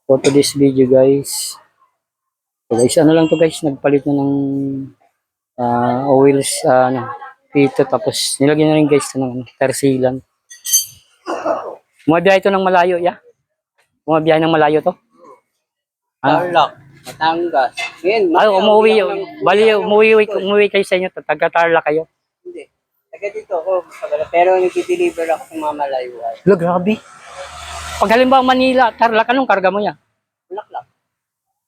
For today's video guys. So guys, ano lang to guys, nagpalit na ng oils pito, tapos nilagyan na rin guys ng persilan. Bumabiyahe ito ng malayo, ya? Bumabiyahe ng malayo to? Tarlac, Batangas. Ngayon, Ay, umuwi kayo sa inyo, taga-Tarlac kayo. Hindi. Taga dito ako, pero nag-deliver ako sa mga malayuan. Lo, grabe. Pag halimbawa Manila, Tarlac, anong karga mo yan? Bulaklak.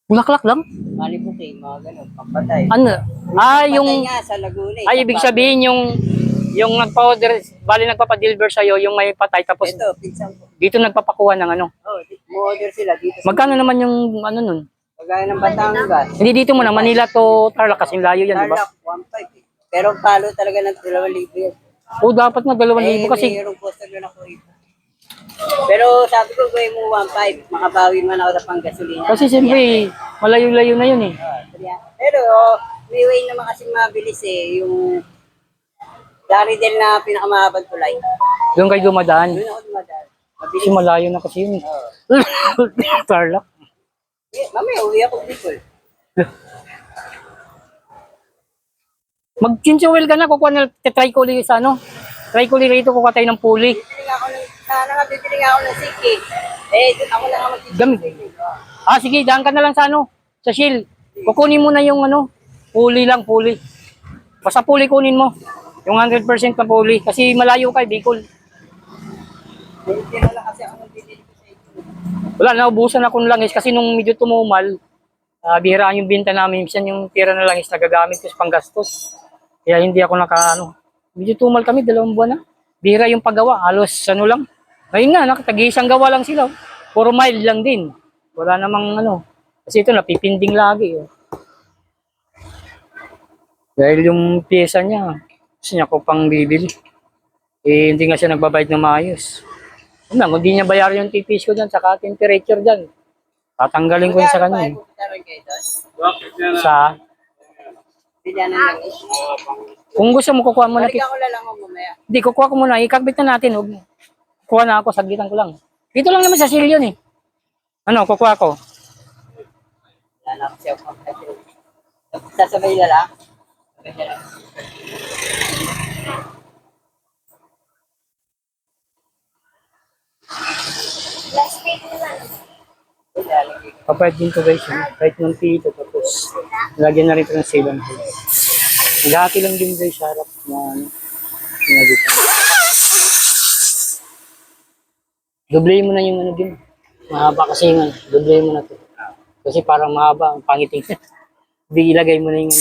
Bulaklak lang? Maniputi, mga ganun, pampatay. Ano? Pampatay Yung... nga sa Laguna. Ay, ibig sabihin yung nagpa-order, bali nagpapa-deliver sa'yo, yung may patay, tapos Ito, pinsan ko. dito nagpapakuha ng ano. Oh, mo-order sila dito. Magkano naman yung ano nun? Kagaya ng Batangas. Hindi dito mo na, Manila to Tarlac, kasing layo yan, di ba? Tarlac, 1.5 eh. Pero palo talaga ng 2,000 yan. O, dapat na 2,000 kasi. Mayroong customer ako rito. Pero sabi ko, gawin mo 1.5. Makabawi man ako sa panggasolina. Kasi siyempre, malayo-layo na yun eh. Pero may way naman kasi mabilis eh. Yung Daridel na pinakamahabang tulay. Doon kayo dumadaan. Doon ako dumadaan. Mabilis. Kasi malayo na kasi yun. Tarlac. Mamaya uwi ako dito eh. Mag-change oil ka na, kukuha na, try ko ulit sa ano. Try ko ulit rito, kukuha tayo ng pulley. Bibili nga ako ng siki. Doon ako lang mag-siki. Sige, daan ka na lang sa ano, sa Shell. Kukunin mo na yung ano, pulley lang, pulley. Basta pulley kunin mo. Yung 100% na pulley. Kasi malayo kay Bicol. Hindi na lang kasi ako nang bibili ko sa ito. Wala, naubusan ako ng langis kasi nung medyo tumumal, bihiraan yung binta namin. Minsan yung tira na langis nagagamit ko sa panggastos. Kaya hindi ako medyo tumal kami, 2 buwan na. Bihira yung paggawa, halos ano lang. Ngayon nga, tag-isang gawa lang sila. Puro mild lang din. Wala namang ano. Kasi ito, napipinding lagi. Dahil yung pyesa niya, gusto niya ko pang bibili. Hindi nga siya nagbabayad ng maayos. Kung hindi niya bayaran yung TPS ko dyan, saka temperature dyan. Tatanggalin ko yun sa kanya. Sa? Bilyan na lang. Kung gusto mo, kukuha mo na. Balik ako lang ako mamaya. Hindi, kukuha ko muna. Ikakbit na natin. Kuha na ako, saglitan ko lang. Dito lang naman sa silyon eh. Ano, kukuha ko. Wala na ako siya. Sasabay na lang. Papayad din ko guys. Kahit ng pito. Tapos, lagyan na rin ito ng silon. Naghati lang din guys, harap na sinabitan. Doblehin mo na yung ano din. Mahaba kasi yung doblehin mo na ito. Kasi parang mahaba, ang pangiting. Hindi ilagay mo na yung